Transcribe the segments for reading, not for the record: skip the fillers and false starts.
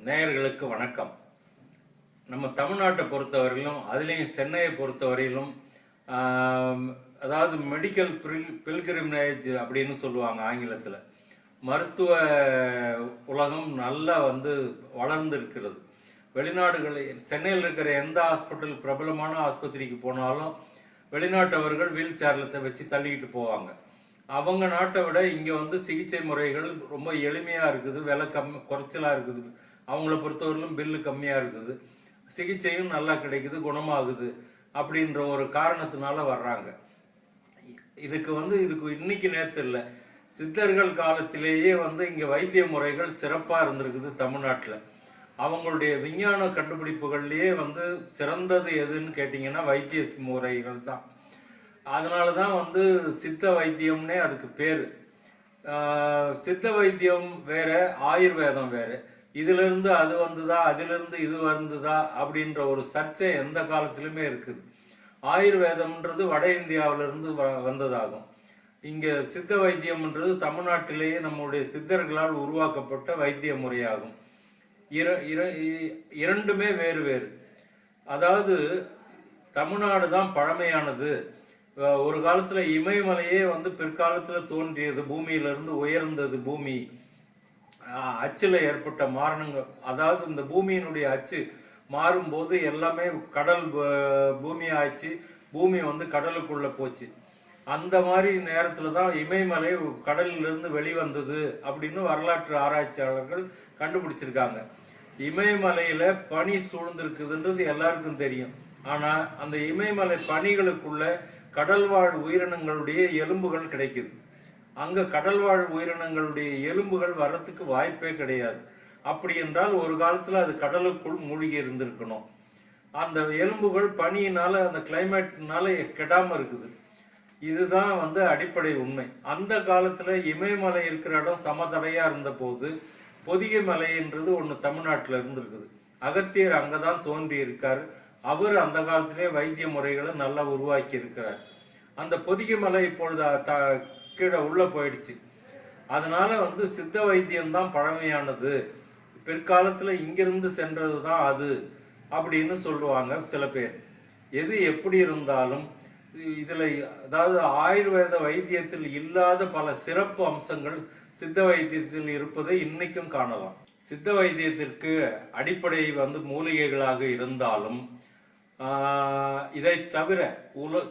நேயர்களுக்கு வணக்கம். நம்ம தமிழ்நாட்டை பொறுத்தவரையிலும், அதுலேயும் சென்னையை பொறுத்தவரையிலும், அதாவது மெடிக்கல் பில்கிரிமேஜ் அப்படின்னு சொல்லுவாங்க ஆங்கிலத்தில். மருத்துவ உலகம் நல்லா வளர்ந்து இருக்கிறது. வெளிநாடுகளில் சென்னையில் இருக்கிற எந்த ஹாஸ்பிட்டல், பிரபலமான ஆஸ்பத்திரிக்கு போனாலும் வெளிநாட்டவர்கள் வீல் சேரில் வச்சு தள்ளிக்கிட்டு போவாங்க. அவங்க நாட்டை விட இங்கே சிகிச்சை முறைகள் ரொம்ப எளிமையாக இருக்குது, விலை குறைச்சலாக இருக்குது. அவங்கள பொறுத்தவரையிலும் பில்லு கம்மியாக இருக்குது, சிகிச்சையும் நல்லா கிடைக்குது, குணமாகுது அப்படின்ற ஒரு காரணத்தினால வர்றாங்க. இதுக்கு இன்னைக்கு நேற்று இல்லை, சித்தர்கள் காலத்திலேயே இங்கே வைத்திய முறைகள் சிறப்பாக இருந்திருக்குது தமிழ்நாட்டில். அவங்களுடைய விஞ்ஞான கண்டுபிடிப்புகள்லேயே சிறந்தது எதுன்னு கேட்டிங்கன்னா வைத்திய முறைகள் தான். அதனால தான் சித்த வைத்தியம்னே அதுக்கு பேர். சித்த வைத்தியம் வேற, ஆயுர்வேதம் வேற. இதிலிருந்து அது வந்ததா, அதிலிருந்து இது வந்ததா அப்படின்ற ஒரு சர்ச்சை எந்த காலத்திலுமே இருக்குது. ஆயுர்வேதம்ன்றது வட இந்தியாவிலிருந்து வந்ததாகும். இங்கே சித்த வைத்தியம்ன்றது தமிழ்நாட்டிலேயே நம்முடைய சித்தர்களால் உருவாக்கப்பட்ட வைத்திய முறையாகும். இரண்டுமே வேறு வேறு. அதாவது தமிழ்நாடு தான் பழமையானது. ஒரு காலத்தில் இமயமலையே பிற்காலத்தில் தோன்றியது, பூமியிலிருந்து உயர்ந்தது. பூமி அச்சில் ஏற்பட்ட மாரணங்கள், அதாவது இந்த பூமியினுடைய அச்சு மாறும்போது எல்லாமே கடல் பூமி ஆச்சு, பூமி கடலுக்குள்ள போச்சு. அந்த மாதிரி நேரத்தில் தான் இமயமலை கடலிலிருந்து வெளிவந்தது அப்படின்னு வரலாற்று ஆராய்ச்சியாளர்கள் கண்டுபிடிச்சிருக்காங்க. இமயமலையில பனி சூழ்ந்திருக்குதுன்றது எல்லாருக்கும் தெரியும். ஆனால் அந்த இமயமலை பனிகளுக்குள்ள கடல்வாழ் உயிரினங்களுடைய எலும்புகள் கிடைக்குது. அங்கே கடல்வாழ் உயிரினங்களுடைய எலும்புகள் வர்றதுக்கு வாய்ப்பே கிடையாது. அப்படி என்றால் ஒரு காலத்தில் அது கடலுக்குள் மூழ்கி இருந்திருக்கணும். அந்த எலும்புகள் பனியினால, அந்த கிளைமேட்னால கெடாமல் இருக்குது. இதுதான் அடிப்படை உண்மை. அந்த காலத்தில் இமயமலை இருக்கிற இடம் சமதரையாக இருந்த போது பொதிகை மலைன்றது ஒன்று தமிழ்நாட்டில் இருந்திருக்குது. அகத்தியர் அங்கே தான் தோன்றி இருக்கார். அவர் அந்த காலத்திலே வைத்திய முறைகளை நல்லா உருவாக்கி இருக்கிறார். அந்த பொதிகை மலை இப்பொழுது கீழே உள்ள போயிடுச்சு. அதனால சித்த வைத்தியம் தான் பழமையானது, பிற்காலத்தில் இங்கிருந்து சென்றது தான் அது அப்படின்னு சொல்லுவாங்க சில பேர். எது எப்படி இருந்தாலும் இதில், அதாவது ஆயுர்வேத வைத்தியத்தில் இல்லாத பல சிறப்பு அம்சங்கள் சித்த வைத்தியத்தில் இருப்பதை இன்னைக்கும் காணலாம். சித்த வைத்தியத்திற்கு அடிப்படை மூலிகைகளாக இருந்தாலும், இதை தவிர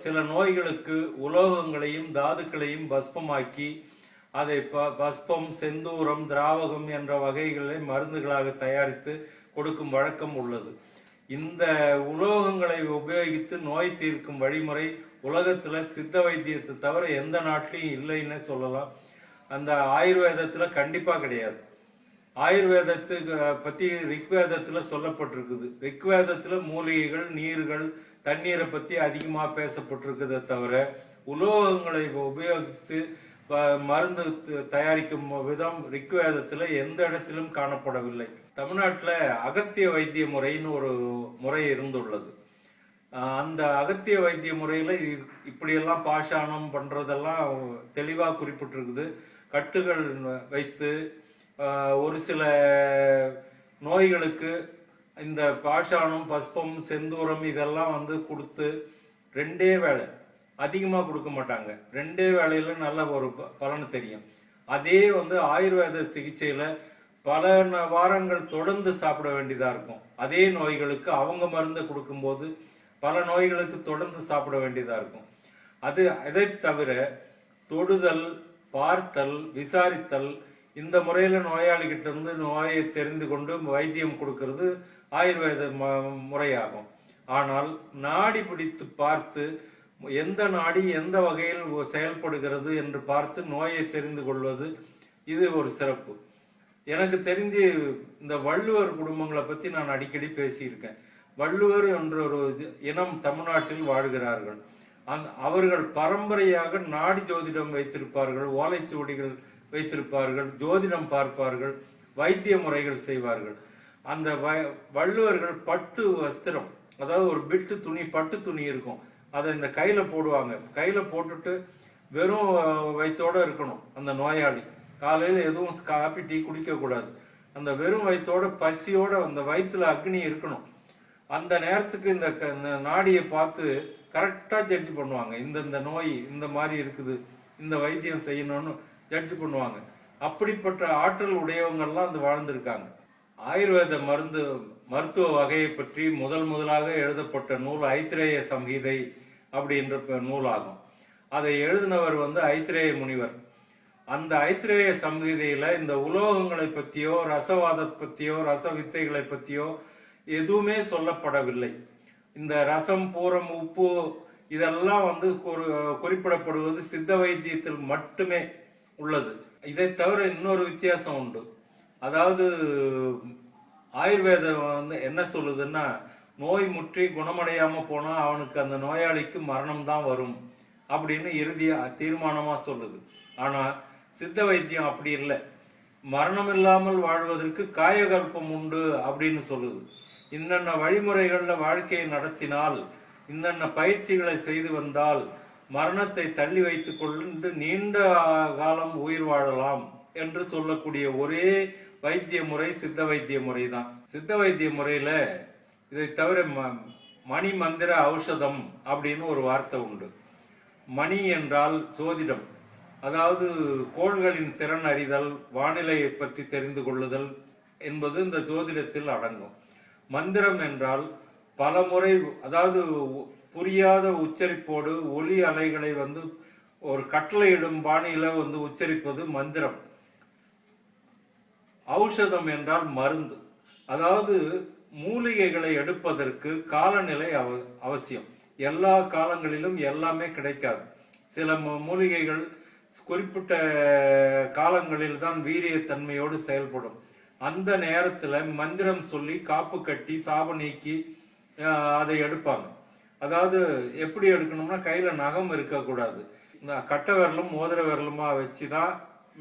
சில நோய்களுக்கு உலோகங்களையும் தாதுக்களையும் பஸ்பமாக்கி அதை பஸ்பம், செந்தூரம், திராவகம் என்ற வகைகளை மருந்துகளாக தயாரித்து கொடுக்கும் வழக்கம் உள்ளது. இந்த உலோகங்களை உபயோகித்து நோய் தீர்க்கும் வழிமுறை உலகத்தில் சித்த வைத்தியத்தை தவிர எந்த நாட்டிலையும் இல்லைன்னு சொல்லலாம். அந்த ஆயுர்வேதத்தில் கண்டிப்பாக கிடையாது. ஆயுர்வேதத்துக்கு பற்றி ரிக்வேதத்தில் சொல்லப்பட்டிருக்குது. ரிக்வேதத்தில் மூலிகைகள், நீர்கள், தண்ணீரை பற்றி அதிகமாக பேசப்பட்டிருக்குதே தவிர உலோகங்களை உபயோகித்து மருந்து தயாரிக்கும் விதம் ரிக்வேதத்தில் எந்த இடத்திலும் காணப்படவில்லை. தமிழ்நாட்டில் அகத்திய வைத்திய முறைன்னு ஒரு முறை இருந்துள்ளது. அந்த அகத்திய வைத்திய முறையில் இப்படியெல்லாம் பாஷாணம் பண்ணுறதெல்லாம் தெளிவாக குறிப்பிட்டிருக்குது. கட்டுகள் வைத்து ஒரு சில நோய்களுக்கு இந்த பாஷாணம், பஸ்பம், செந்தூரம் இதெல்லாம் கொடுத்து 2 வேளை, அதிகமாக கொடுக்க மாட்டாங்க, 2 வேளையில நல்ல ஒரு பலன் தெரியும். அதே ஆயுர்வேத சிகிச்சையில் பல வாரங்கள் தொடர்ந்து சாப்பிட வேண்டியதாக இருக்கும். அதே நோய்களுக்கு அவங்க மருந்து கொடுக்கும்போது பல நோய்களுக்கு தொடர்ந்து சாப்பிட வேண்டியதாக இருக்கும். அதை தவிர தொடுதல், பார்த்தல், விசாரித்தல், இந்த முறையில் நோயாளிகிட்ட இருந்து நோயை தெரிந்து கொண்டு வைத்தியம் கொடுக்கறது ஆயுர்வேத முறையாகும். ஆனால் நாடி பிடித்து பார்த்து எந்த நாடி எந்த வகையில் செயல்படுகிறது என்று பார்த்து நோயை தெரிந்து கொள்வது இது ஒரு சிறப்பு. எனக்கு தெரிஞ்சு இந்த வள்ளுவர் குடும்பங்களை பற்றி நான் அடிக்கடி பேசியிருக்கேன். வள்ளுவர் என்ற ஒரு இனம் தமிழ்நாட்டில் வாழ்கிறார்கள். அவர்கள் பரம்பரையாக நாடி ஜோதிடம் வைத்திருப்பார்கள், ஓலைச்சுவடிகள் வைத்திருப்பார்கள், ஜோதிடம் பார்ப்பார்கள், வைத்திய முறைகள் செய்வார்கள். அந்த வள்ளுவர்கள் பட்டு வஸ்திரம், அதாவது ஒரு பிட்டு துணி, பட்டு துணி இருக்கும், அதை இந்த கையில் போடுவாங்க. கையில் போட்டுட்டு வெறும் வயிற்றோடு இருக்கணும் அந்த நோயாளி. காலையில் எதுவும் காப்பி, டீ குடிக்கக்கூடாது. அந்த வெறும் வயிற்றோட பசியோட அந்த வயிற்றுல அக்னி இருக்கணும். அந்த நேரத்துக்கு இந்த நாடியை பார்த்து கரெக்டாக ஜட்ஜ் பண்ணுவாங்க. இந்த நோய் இந்த மாதிரி இருக்குது, இந்த வைத்தியம் செய்யணும்னு ஜட்ஜ் பண்ணுவாங்க. அப்படிப்பட்ட ஆற்றல் உடையவங்கள்லாம் அந்த வாழ்ந்திருக்காங்க. ஆயுர்வேத மருத்துவ வகையை பற்றி முதலாக எழுதப்பட்ட நூல் ஐத்திரேய சம்ஹிதை அப்படின்ற நூலாகும். அதை எழுதினவர் ஐத்திரேய முனிவர். அந்த ஐத்திரேய சம்ஹிதையில இந்த உலோகங்களை பற்றியோ ரசவாத பற்றியோ ரச வித்தைகளை பற்றியோ எதுவுமே சொல்லப்படவில்லை. இந்த ரசம், பூரம், உப்பு இதெல்லாம் குறிப்பிடப்படுவது சித்த வைத்தியத்தில் மட்டுமே உள்ளது. இதை தவிர இன்னொரு வித்தியாசம் உண்டு. அதாவது ஆயுர்வேதம் என்ன சொல்லுதுன்னா, நோய் முற்றி குணமடையாம போனா அவனுக்கு அந்த நோயாளிக்கு மரணம் தான் வரும் அப்படின்னு இறுதியா தீர்மானமா சொல்லுது. ஆனா சித்த வைத்தியம் அப்படி இல்லை. மரணம் இல்லாமல் வாழ்வதற்கு காயகல்பம் உண்டு அப்படின்னு சொல்லுது. இன்னென்ன வழிமுறைகள்ல வாழ்க்கையை நடத்தினால், இன்னென்ன பயிற்சிகளை செய்து வந்தால் மரணத்தை தள்ளி வைத்துக் கொண்டு நீண்ட காலம் உயிர் வாழலாம் என்று சொல்லக்கூடிய ஒரே வைத்திய முறை சித்த வைத்திய முறை தான். சித்த வைத்திய முறையில இதை தவிர மணி மந்திர ஔஷதம் அப்படின்னு ஒரு வார்த்தை உண்டு. மணி என்றால் ஜோதிடம், அதாவது கோள்களின் திறன் அறிதல், வானிலையை பற்றி தெரிந்து கொள்ளுதல் என்பது இந்த ஜோதிடத்தில் அடங்கும். மந்திரம் என்றால் பல முறை, அதாவது புரியாத உச்சரிப்போடு ஒலி அலைகளை ஒரு கட்டளையிடும் பாணியில உச்சரிப்பது மந்திரம். ஔஷதம் என்றால் மருந்து, அதாவது மூலிகைகளை எடுப்பதற்கு காலநிலை அவசியம். எல்லா காலங்களிலும் எல்லாமே கிடைக்காது. சில மூலிகைகள் குறிப்பிட்ட காலங்களில் தான் வீரியத்தன்மையோடு செயல்படும். அந்த நேரத்துல மந்திரம் சொல்லி காப்பு கட்டி சாப நீக்கி அதை எடுப்பாங்க. அதாவது எப்படி எடுக்கணும்னா, கையில நகம் இருக்கக்கூடாது. இந்த கட்ட விரலும் மோதிர விரலுமா வச்சுதான்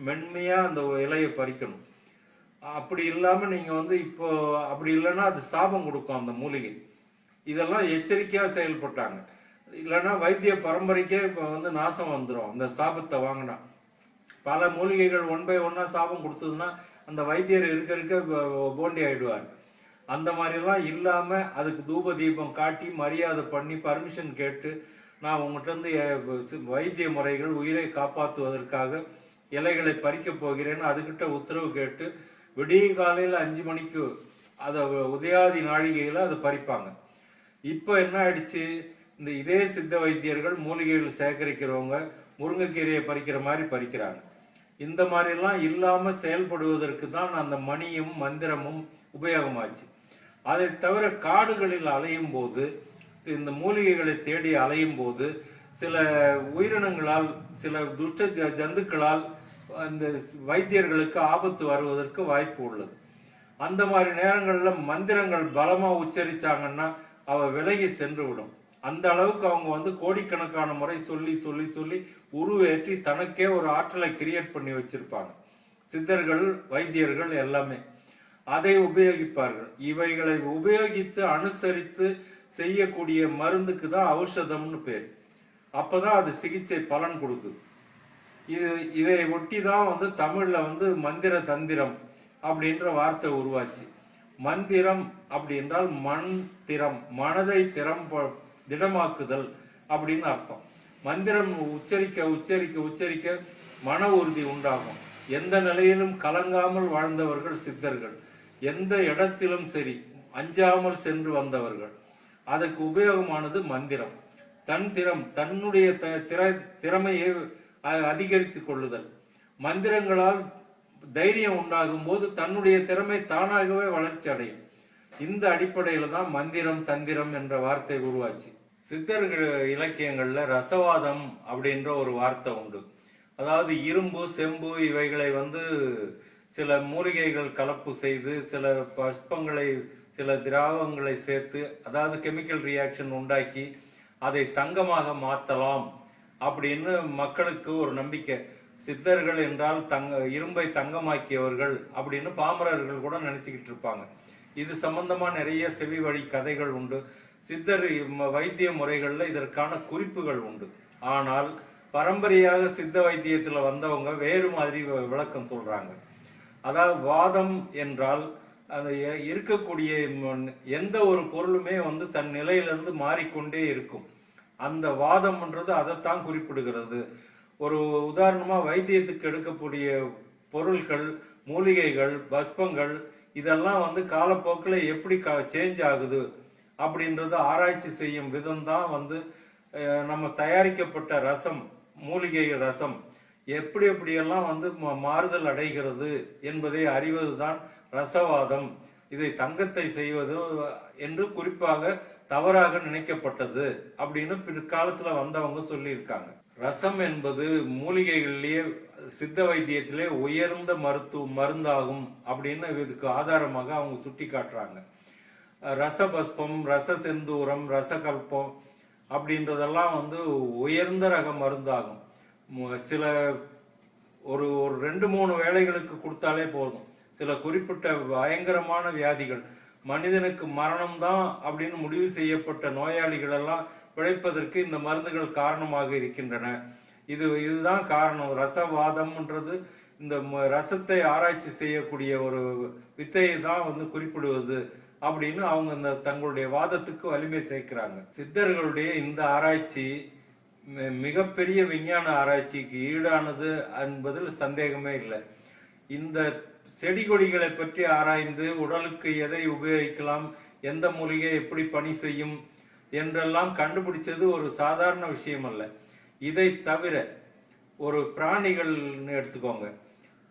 மென்மையா அந்த இலையை பறிக்கணும். அப்படி இல்லாம நீங்க இப்போ அப்படி இல்லைன்னா அது சாபம் கொடுக்கும் அந்த மூலிகை. இதெல்லாம் எச்சரிக்கையா செயல்பட்டாங்க. இல்லைன்னா வைத்திய பரம்பரைக்கே இப்போ நாசம் வந்துடும் அந்த சாபத்தை வாங்கினா. பல மூலிகைகள் 1 by 1 சாபம் கொடுத்ததுன்னா அந்த வைத்தியர் இருக்க போண்டி ஆயிடுவார். அந்த மாதிரிலாம் இல்லாம அதுக்கு தூப தீபம் காட்டி மரியாதை பண்ணி பர்மிஷன் கேட்டு, நான் உங்கள்கிட்ட வைத்திய முறைகள் உயிரை காப்பாற்றுவதற்காக இலைகளை பறிக்க போகிறேன்னு அதுகிட்ட உத்தரவு கேட்டு விடிய காலையில் 5 மணிக்கு அதை உதயாதி நாழிகையில் அதை பறிப்பாங்க. இப்போ என்ன ஆயிடுச்சு, இதே சித்த வைத்தியர்கள் மூலிகைகள் சேகரிக்கிறவங்க முருங்கைக்கீரையை பறிக்கிற மாதிரி பறிக்கிறாங்க. இந்த மாதிரிலாம் இல்லாம செயல்படுவதற்கு தான் அந்த மணியும் மந்திரமும் உபயோகமாச்சு. அதை தவிர காடுகளில் அலையும் போது, இந்த மூலிகைகளை தேடி அலையும் போது சில உயிரினங்களால், சில துஷ்ட ஜந்துக்களால் அந்த வைத்தியர்களுக்கு ஆபத்து வருவதற்கு வாய்ப்பு உள்ளது. அந்த மாதிரி நேரங்களில் மந்திரங்கள் பலமா உச்சரிச்சாங்கன்னா அவ விலகி சென்று விடும். அந்த அளவுக்கு அவங்க கோடிக்கணக்கான முறை சொல்லி சொல்லி சொல்லி உருவேற்றி தனக்கே ஒரு ஆற்றலை கிரியேட் பண்ணி வச்சிருப்பாங்க. சித்தர்கள், வைத்தியர்கள் எல்லாமே அதை உபயோகிப்பார்கள். இவைகளை உபயோகித்து அனுசரித்து செய்யக்கூடிய மருந்துக்கு தான் ஔஷதம்னு பேர். அப்பதான் அது சிகிச்சை பலன் கொடுக்குது. இதை ஒட்டி தான் தமிழ்ல மந்திர தந்திரம் அப்படின்ற வார்த்தை உருவாச்சு. மந்திரம் அப்படின்றால் மண் திறம், மனதை திடமாக்குதல் அப்படின்னு அர்த்தம். மந்திரம் உச்சரிக்க உச்சரிக்க உச்சரிக்க மன உறுதி உண்டாகும். எந்த நிலையிலும் கலங்காமல் வாழ்ந்தவர்கள் சித்தர்கள். எந்த இடத்திலும் சரி அஞ்சாமல் சென்று வந்தவர்கள். அதற்கு உபயோகமானது மந்திரம். தன்னுடைய திறமையை அதிகரித்துக் கொள்ளுதல். மந்திரங்களால் தைரியம் உண்டாகும் போது தன்னுடைய திறமை தானாகவே வளர்ச்சி அடையும். இந்த அடிப்படையில தான் மந்திரம் தந்திரம் என்ற வார்த்தை உருவாச்சு. சித்தர்கள் இலக்கியங்கள்ல ரசவாதம் அப்படின்ற ஒரு வார்த்தை உண்டு. அதாவது இரும்பு, செம்பு இவைகளை சில மூலிகைகள் கலப்பு செய்து சில பஷ்பங்களை, சில திராவங்களை சேர்த்து, அதாவது கெமிக்கல் ரியாக்ஷன் உண்டாக்கி அதை தங்கமாக மாற்றலாம் அப்படின்னு மக்களுக்கு ஒரு நம்பிக்கை. சித்தர்கள் என்றால் இரும்பை தங்கமாக்கியவர்கள் அப்படின்னு பாமரர்கள் கூட நினைச்சுக்கிட்டு இருப்பாங்க. இது சம்பந்தமா நிறைய செவி வழி கதைகள் உண்டு. சித்தர் வைத்திய முறைகள்ல இதற்கான குறிப்புகள் உண்டு. ஆனால் பரம்பரையாக சித்த வைத்தியத்துல வந்தவங்க வேறு மாதிரி விளக்கம் சொல்றாங்க. அதாவது வாதம் என்றால் அந்த இருக்கக்கூடிய எந்த ஒரு பொருளுமே வந்து தன் நிலையிலிருந்து மாறிக்கொண்டே இருக்கும். அந்த வாதம்ன்றது அதைத்தான் குறிப்பிடுகிறது. ஒரு உதாரணமா வைத்தியத்துக்கு எடுக்கக்கூடிய பொருட்கள், மூலிகைகள், பஸ்பங்கள் இதெல்லாம் வந்து காலப்போக்கில் எப்படி சேஞ்ச் ஆகுது அப்படின்றத ஆராய்ச்சி செய்யும் விதம் தான் வந்து நம்ம தயாரிக்கப்பட்ட ரசம், மூலிகை ரசம் எப்படி எப்படியெல்லாம் வந்து மாறுதல் அடைகிறது என்பதை அறிவதுதான் ரசவாதம். இதை தங்கத்தை செய்வது என்று குறிப்பாக தவறாக நினைக்கப்பட்டது அப்படின்னு பிற்காலத்துல வந்தவங்க சொல்லியிருக்காங்க. ரசம் என்பது மூலிகைகளிலேயே சித்த வைத்தியத்திலே உயர்ந்த மருந்தாகும் அப்படின்னு இதுக்கு ஆதாரமாக அவங்க சுட்டி காட்டுறாங்க. ரசபஸ்பம், ரச செந்தூரம், ரசகல்பம் அப்படின்றதெல்லாம் வந்து உயர்ந்த ரக மருந்தாகும். சில ஒரு ஒரு 2-3 வேளைகளுக்கு கொடுத்தாலே போதும். சில குறிப்பிட்ட பயங்கரமான வியாதிகள், மனிதனுக்கு மரணம்தான் அப்படின்னு முடிவு செய்யப்பட்ட நோயாளிகள் எல்லாம் பிழைப்பதற்கு இந்த மருந்துகள் காரணமாக இருக்கின்றன. இதுதான் காரணம். ரசவாதம்ன்றது இந்த ரசத்தை ஆராய்ச்சி செய்யக்கூடிய ஒரு வித்தையை தான் வந்து குறிப்பிடுவது அப்படின்னு அவங்க இந்த தங்களுடைய வாதத்துக்கு வலிமை சேர்க்கிறாங்க. சித்தர்களுடைய இந்த ஆராய்ச்சி மிகப்பெரிய விஞ்ஞான ஆராய்ச்சிக்கு ஈடானது என்பதில் சந்தேகமே இல்லை. இந்த செடி கொடிகளை பற்றி ஆராய்ந்து உடலுக்கு எதை உபயோகிக்கலாம், எந்த மூலிகை எப்படி பணி செய்யும் என்றெல்லாம் கண்டுபிடிச்சது ஒரு சாதாரண விஷயம் அல்ல. இதை தவிர ஒரு பிராணிகள்னு எடுத்துக்கோங்க,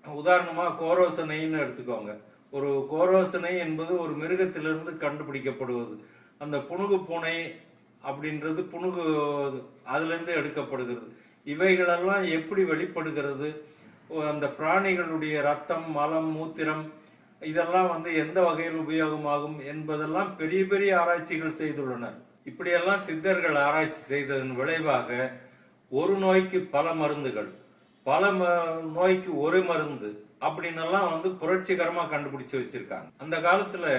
உதாரணமாக கோரோசனைன்னு எடுத்துக்கோங்க. ஒரு கோரோசனை என்பது ஒரு மிருகத்திலிருந்து கண்டுபிடிக்கப்படுவது. அந்த புனுகு பூனை அப்படின்றது புனுகு அதுலேருந்து எடுக்கப்படுகிறது. இவைகளெல்லாம் எப்படி வெளிப்படுகிறது, அந்த பிராணிகளுடைய ரத்தம், மலம், மூத்திரம் இதெல்லாம் வந்து எந்த வகையில் உபயோகமாகும் என்பதெல்லாம் பெரிய பெரிய ஆராய்ச்சிகள் செய்துள்ளனர். இப்படியெல்லாம் சித்தர்கள் ஆராய்ச்சி செய்ததன் விளைவாக ஒரு நோய்க்கு பல மருந்துகள், பல நோய்க்கு ஒரு மருந்து அப்படின்னெல்லாம் வந்து புரட்சிகரமாக கண்டுபிடிச்சு வச்சிருக்காங்க. அந்த காலத்தில்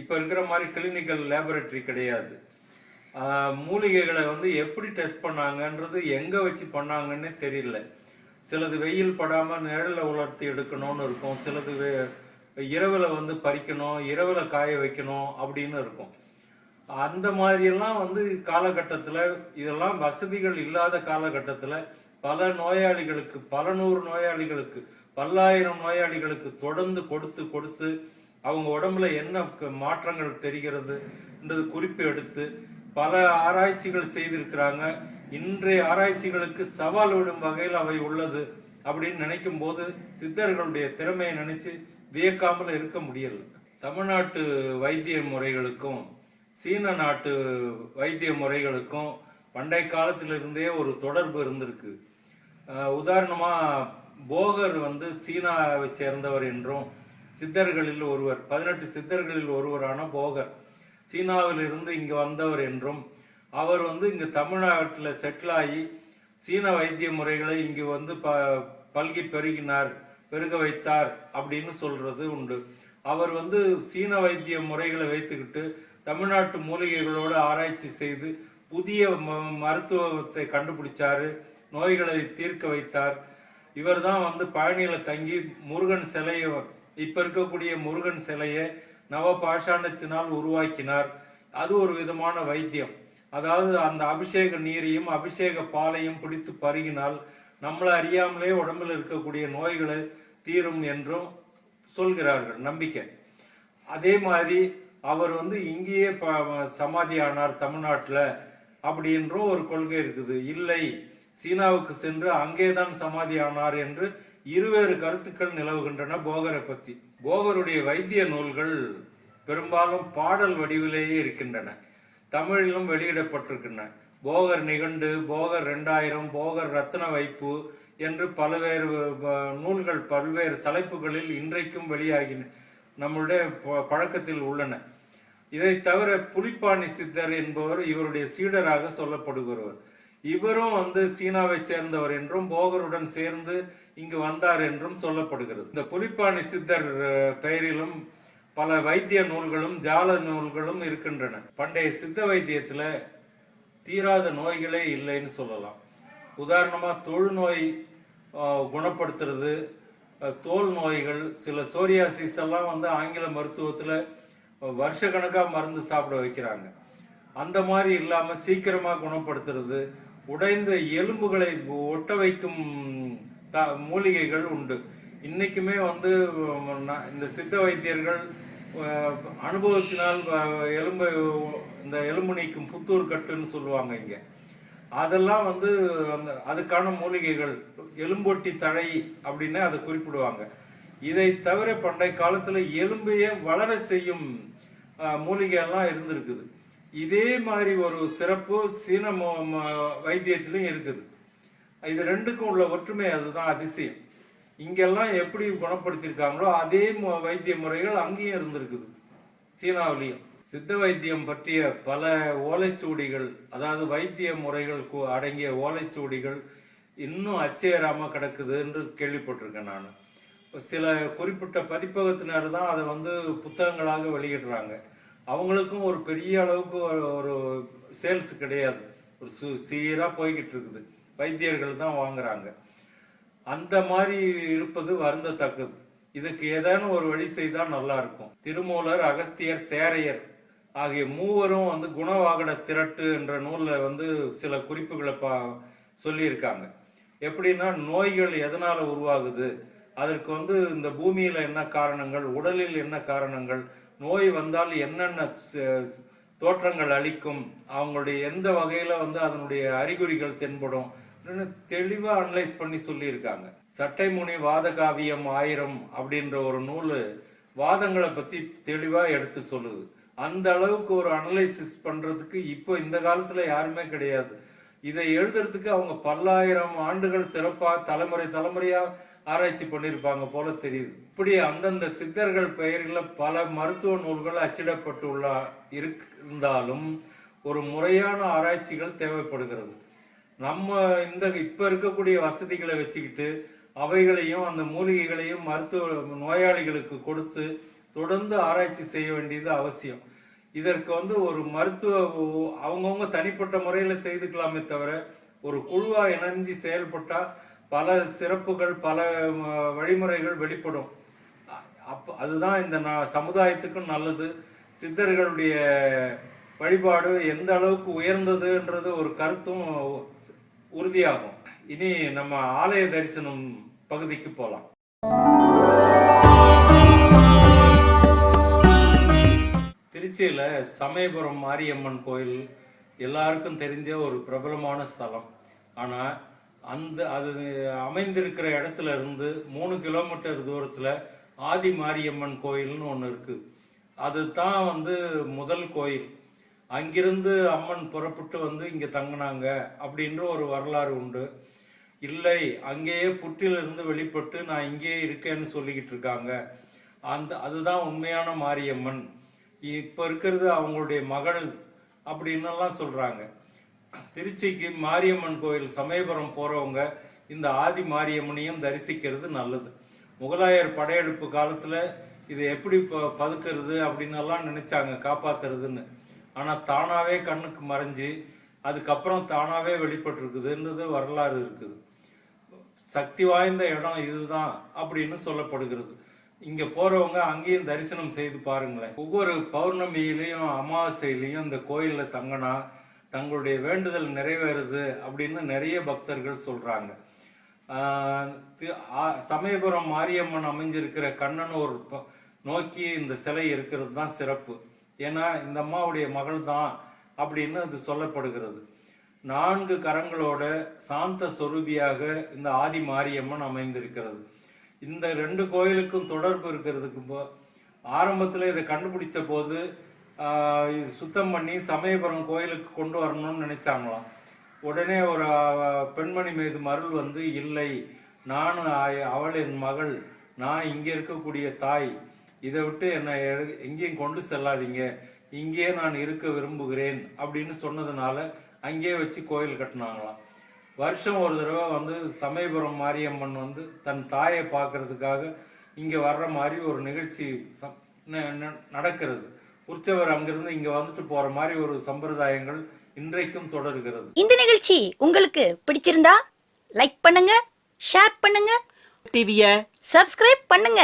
இப்போ இருக்கிற மாதிரி கிளினிக்கல் லேபரேட்டரி கிடையாது. மூலிகைகளை வந்து எப்படி டெஸ்ட் பண்ணாங்கன்றது எங்கே வச்சு பண்ணாங்கன்னே தெரியல. சிலது வெயில் படாமல் நிழலில் உலர்த்தி எடுக்கணும்னு இருக்கும், சிலது இரவில் வந்து பறிக்கணும், இரவில் காய வைக்கணும் அப்படின்னு இருக்கும். அந்த மாதிரியெல்லாம் வந்து காலகட்டத்தில், இதெல்லாம் வசதிகள் இல்லாத காலகட்டத்தில் பல நோயாளிகளுக்கு, பல நூறு நோயாளிகளுக்கு, பல்லாயிரம் நோயாளிகளுக்கு தொடர்ந்து கொடுத்து அவங்க உடம்புல என்ன மாற்றங்கள் தெரிகிறது என்றது குறிப்பு எடுத்து பல ஆராய்ச்சிகள் செய்திருக்கிறாங்க. இன்றைய ஆராய்ச்சிகளுக்கு சவால் விடும் வகையில் அவை உள்ளது அப்படின்னு நினைக்கும் போது சித்தர்களுடைய திறமையை நினைச்சு வியக்காமல் இருக்க முடியல. தமிழ்நாட்டு வைத்திய முறைகளுக்கும் சீன நாட்டு வைத்திய முறைகளுக்கும் பண்டைய காலத்திலிருந்தே ஒரு தொடர்பு இருந்திருக்கு. உதாரணமா போகர் வந்து சீனாவை சேர்ந்தவர் என்றும், சித்தர்களில் ஒருவர், 18 சித்தர்களில் ஒருவரான போகர் சீனாவில் இருந்து இங்கு வந்தவர் என்றும், அவர் வந்து இங்கு தமிழ்நாட்டில் செட்டில் ஆகி சீன வைத்திய முறைகளை இங்கு வந்து பல்கி பெருக வைத்தார் அப்படின்னு சொல்றது உண்டு. அவர் வந்து சீன வைத்திய முறைகளை வைத்துக்கிட்டு தமிழ்நாட்டு மூலிகைகளோடு ஆராய்ச்சி செய்து புதிய மருத்துவத்தை கண்டுபிடிச்சாரு, நோய்களை தீர்க்க வைத்தார். இவர் தான் வந்து பழனியில தங்கி முருகன் சிலையை, இப்ப இருக்கக்கூடிய முருகன் சிலையை நவ பாஷாணத்தினால் உருவாக்கினார். அது ஒரு விதமான வைத்தியம். அதாவது அந்த அபிஷேக நீரையும் அபிஷேக பாலையும் பிடித்து பருகினால் நம்மளை அறியாமலே உடம்பில் இருக்கக்கூடிய நோய்களை தீரும் என்றும் சொல்கிறார்கள், நம்பிக்கை. அதே மாதிரி அவர் வந்து இங்கேயே சமாதி ஆனார் தமிழ்நாட்டில் அப்படின்றும் ஒரு கொள்கை இருக்குது. இல்லை, சீனாவுக்கு சென்று அங்கேதான் சமாதி ஆனார் என்று இருவேறு கருத்துக்கள் நிலவுகின்றன போகரை பற்றி. போகருடைய வைத்திய நூல்கள் பெரும்பாலும் பாடல் வடிவிலேயே இருக்கின்றன, தமிழிலும் வெளியிடப்பட்டிருக்கின்றன. போகர் நிகண்டு, போகர் 2000, போகர் ரத்ன வைப்பு என்று பல்வேறு நூல்கள் பல்வேறு தலைப்புகளில் இன்றைக்கும் வெளியாகி நம்முடைய பழக்கத்தில் உள்ளன. இதை தவிர புலிப்பாணி சித்தர் என்பவர் இவருடைய சீடராக சொல்லப்படுகிறவர். இவரும் வந்து சீனாவை சேர்ந்தவர் என்றும் போகருடன் சேர்ந்து இங்கு வந்தார் என்றும் சொல்லப்படுகிறது. இந்த புலிப்பாணி சித்தர் பெயரிலும் பல வைத்திய நூல்களும் ஜால நூல்களும் இருக்கின்றன. பண்டைய சித்த வைத்தியத்துல தீராத நோய்களே இல்லைன்னு சொல்லலாம். உதாரணமா தொழுநோய் குணப்படுத்துறது, தோல் நோய்கள், சில சோரியாசிஸ் எல்லாம் வந்து ஆங்கில மருத்துவத்தில் வருஷக்கணக்காக மருந்து சாப்பிட வைக்கிறாங்க. அந்த மாதிரி இல்லாமல் சீக்கிரமாக குணப்படுத்துறது, உடைந்த எலும்புகளை ஒட்ட வைக்கும் மூலிகைகள் உண்டு. இன்னைக்குமே வந்து இந்த சித்த வைத்தியர்கள் அனுபவத்தினால் இந்த எலும்பு நீக்கும் புத்தூர் கட்டுன்னு சொல்லுவாங்க இங்கே. அதெல்லாம் வந்து அதுக்கான மூலிகைகள், எலும்பொட்டி தழை அப்படின்னு அதை குறிப்பிடுவாங்க. இதை தவிர பண்டைய காலத்தில் எலும்பையே வளர செய்யும் மூலிகையெல்லாம் இருந்திருக்குது. இதே மாதிரி ஒரு சிறப்பு சீன வைத்தியத்திலும் இருக்குது. இது ரெண்டுக்கும் உள்ள ஒற்றுமை, அதுதான் அதிசயம். இங்கெல்லாம் எப்படி குணப்படுத்தியிருக்காங்களோ அதே வைத்திய முறைகள் அங்கேயும் இருந்திருக்குது, சீனாவிலையும். சித்த வைத்தியம் பற்றிய பல ஓலைச்சுவடிகள், அதாவது வைத்திய முறைகள் அடங்கிய ஓலைச்சுவடிகள் இன்னும் அச்சேராம கிடக்குது என்று கேள்விப்பட்டிருக்கேன் நான். சில குறிப்பிட்ட பதிப்பகத்தினர் தான் அதை வந்து புத்தகங்களாக வெளியிடுறாங்க. அவங்களுக்கும் ஒரு பெரிய அளவுக்கு ஒரு சேல்ஸ் கிடையாது, ஒரு சீராக போய்கிட்டு இருக்குது. வைத்தியர்கள் தான் வாங்குறாங்க. அந்த மாதிரி இருப்பது வருந்தத்தக்கது. இதுக்கு ஏதேனும் ஒரு வழி செய்தால் நல்லா இருக்கும். திருமூலர், அகஸ்தியர், தேரையர் ஆகிய மூவரும் வந்து குணவாகட திரட்டு என்ற நூலில் வந்து சில குறிப்புகளை சொல்லியிருக்காங்க. எப்படின்னா, நோய்கள் எதனால உருவாகுது, அதற்கு வந்து இந்த பூமியில என்ன காரணங்கள், உடலில் என்ன காரணங்கள், நோய் வந்தால் என்னென்ன தோற்றங்கள் அளிக்கும், அவங்களுடைய எந்த வகையில வந்து அதனுடைய அறிகுறிகள் தென்படும் தெளிவா அனலைஸ் பண்ணி சொல்லியிருக்காங்க. சட்டைமுனி வாதகாவியம் 1000 அப்படின்ற ஒரு நூல் வாதங்களை பத்தி தெளிவா எடுத்து சொல்லுது. அந்த அளவுக்கு ஒரு அனலைசிஸ் பண்றதுக்கு இப்போ இந்த காலத்துல யாருமே கிடையாது. இதை எழுதுறதுக்கு அவங்க பல்லாயிரம் ஆண்டுகள் சிறப்பா தலைமுறையா ஆராய்ச்சி பண்ணியிருப்பாங்க போல தெரியுது. இப்படி அந்தந்த சித்தர்கள் பெயரில் பல மருத்துவ நூல்கள் அச்சிடப்பட்டுள்ள இருந்தாலும் ஒரு முறையான ஆராய்ச்சிகள் தேவைப்படுகிறது. நம்ம இப்ப இருக்கக்கூடிய வசதிகளை வச்சுக்கிட்டு அவைகளையும் அந்த மூலிகைகளையும் மருத்துவ நோயாளிகளுக்கு கொடுத்து தொடர்ந்து ஆராய்ச்சி செய்ய வேண்டியது அவசியம். இதற்கு வந்து ஒரு மருத்துவ அவங்கவுங்க தனிப்பட்ட முறையில் செய்துக்கலாமே தவிர ஒரு குழுவா இணைஞ்சு செயல்பட்டா பல சிறப்புகள், பல வழிமுறைகள் வெளிப்படும். அதுதான் இந்த சமுதாயத்துக்கும் நல்லது. சித்தர்களுடைய வழிபாடு எந்த அளவுக்கு உயர்ந்ததுன்றது ஒரு கருத்தும் உறுதியாகும். இனி நம்ம ஆலய தரிசனம் பகுதிக்கு போலாம். திருச்சியில சமயபுரம் மாரியம்மன் கோயில் எல்லாருக்கும் தெரிஞ்ச ஒரு பிரபலமான ஸ்தலம். ஆனா அது அமைந்திருக்கிற இடத்துல இருந்து 3 கிலோமீட்டர் தூரத்துல ஆதி மாரியம்மன் கோயில்னு ஒன்று இருக்கு. அது தான் வந்து முதல் கோயில். அங்கிருந்து அம்மன் புறப்பட்டு வந்து இங்க தங்கினாங்க அப்படின்ற ஒரு வரலாறு உண்டு. இல்லை, அங்கேயே புற்றிலிருந்து வெளிப்பட்டு நான் இங்கேயே இருக்கேன்னு சொல்லிக்கிட்டு இருக்காங்க. அதுதான் உண்மையான மாரியம்மன். இப்ப இருக்கிறது அவங்களுடைய மகள் அப்படின்னெல்லாம் சொல்றாங்க. திருச்சிக்கு மாரியம்மன் கோயில் சமயபுரம் போறவங்க இந்த ஆதி மாரியம்மனையும் தரிசிக்கிறது நல்லது. முகலாயர் படையெடுப்பு காலத்துல இதை எப்படி பதுக்கிறது அப்படின்னு எல்லாம் நினைச்சாங்க, காப்பாத்துறதுன்னு. ஆனா தானாவே கண்ணுக்கு மறைஞ்சு அதுக்கப்புறம் தானாவே வெளிப்பட்டிருக்குதுன்றது வரலாறு இருக்குது. சக்தி வாய்ந்த இடம் இதுதான் அப்படின்னு சொல்லப்படுகிறது. இங்க போறவங்க அங்கேயும் தரிசனம் செய்து பாருங்களேன். ஒவ்வொரு பௌர்ணமியிலையும் அமாவாசையிலையும் இந்த கோயில்ல தங்கினா தங்களுடைய வேண்டுதல் நிறைவேறுது அப்படின்னு நிறைய பக்தர்கள் சொல்றாங்க. சமயபுரம் மாரியம்மன் அமைஞ்சிருக்கிற கண்ணனூர் நோக்கி இந்த சிலை இருக்கிறது தான் சிறப்பு. ஏன்னா இந்த அம்மாவுடைய மகள் தான் அப்படின்னு அது சொல்லப்படுகிறது. 4 கரங்களோட சாந்த சொரூபியாக இந்த ஆதி மாரியம்மன் அமைந்திருக்கிறது. இந்த 2 கோயிலுக்கும் தொடர்பு இருக்கிறதுக்கு ஆரம்பத்தில் இதை கண்டுபிடிச்ச போது சுத்தம் பண்ணி சமயபுரம் கோயிலுக்கு கொண்டு வரணும்னு நினைச்சாங்களாம். உடனே ஒரு பெண்மணி மீது மருள் வந்து, இல்லை, அவள் என் மகள், நான் இங்கே இருக்கக்கூடிய தாய், இதை விட்டு என்னை எங்கேயும் கொண்டு செல்லாதீங்க, இங்கேயே நான் இருக்க விரும்புகிறேன் அப்படின்னு சொன்னதுனால அங்கேயே வச்சு கோயில் கட்டினாங்களாம். வருஷம் ஒரு தடவை வந்து சமயபுரம் மாரியம்மன் வந்து தன் தாயை பார்க்கறதுக்காக இங்கே வர்ற மாதிரி ஒரு நிகழ்ச்சி நடக்கிறது. உற்சவர் அங்கிருந்து இங்க வந்துட்டு போற மாதிரி ஒரு சம்பிரதாயங்கள் இன்றைக்கும் தொடர்கிறது. இந்த நிகழ்ச்சி உங்களுக்கு பிடிச்சிருந்தா லைக் பண்ணுங்க, ஷேர் பண்ணுங்க, டிவியை சப்ஸ்கிரைப் பண்ணுங்க.